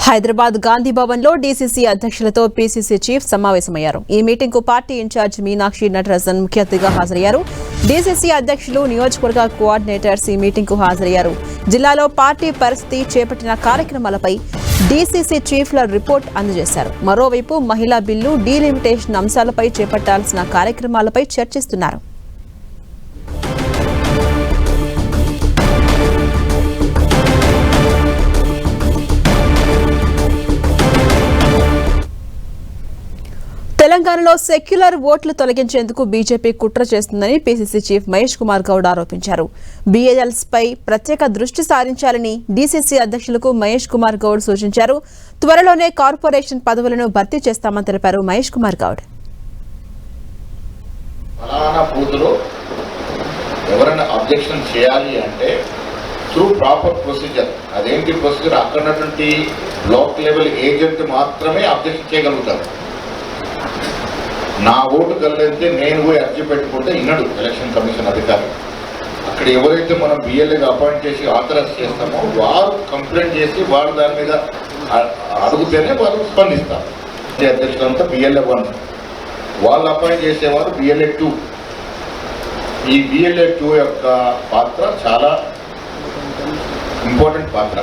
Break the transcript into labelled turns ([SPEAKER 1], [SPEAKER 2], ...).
[SPEAKER 1] హైదరాబాద్ గాంధీ భవన్ లో DCC అధ్యక్షులతో PCC chief సమావేశమయ్యారు. ఈ మీటింగ్ కు పార్టీ ఇన్ఛార్జ్ మీనాక్షి నటరాజన్ ముఖ్య అతిథిగా హాజరయ్యారు. డీసీసీ అధ్యక్షులు, నియోజకవర్గ కోఆర్డినేటర్స్ ఈ మీటింగ్ కు హాజరయ్యారు. జిల్లాలో పార్టీ పరిస్థితి, చేపట్టిన కార్యక్రమాలపై డీసీసీ చీఫ్ల రిపోర్ట్ అందజేశారు. మరోవైపు మహిళా బిల్లు, డీలిమిటేషన్ అంశాలపై చేపట్టాల్సిన కార్యక్రమాలపై చర్చిస్తున్నారు. తెలంగాణలో సెక్యులర్ ఓట్లు తొలగించేందుకు బీజేపీ కుట్ర చేస్తుందని పీసీసీ చీఫ్ మహేష్ కుమార్ గౌడ్ ఆరోపించారు. బీఏఎల్స్ పై ప్రత్యేక దృష్టి సారించాలని డీసీసీ అధ్యక్షులకు మహేష్ కుమార్ గౌడ్ సూచించారు. త్వరలోనే కార్పొరేషన్ పదవులను భర్తీ చేస్తామని తెలిపారు మహేష్ కుమార్ గౌడ్.
[SPEAKER 2] ఎవరైనా అబ్జెక్షన్ చేయాలి అంటే త్రూ ప్రాపర్ ప్రొసీజర్. అదేంటి ప్రొసీజర్? అక్కడున్నటువంటి బ్లాక్ లెవెల్ ఏజెంట్ మాత్రమే అబ్జెక్షన్ చేయగలుగుతారు. నా ఓటు కలిగితే నేను పోయి అర్జీ పెట్టుకుంటే ఇన్నడు ఎలక్షన్ కమిషన్ అధికారి. అక్కడ ఎవరైతే మనం బిఎల్ఏగా అపాయింట్ చేసి ఆథరైజ్ చేస్తామో వారు కంప్లైంట్ చేసి వారు దాని మీద అడిగితేనే వారు స్పందిస్తారు. అధ్యక్షులంతా బిఎల్ఏ 1, వాళ్ళు అపాయింట్ చేసేవారు బిఎల్ఏ 2. ఈ బిఎల్ఏ 2 యొక్క పాత్ర చాలా ఇంపార్టెంట్ పాత్ర.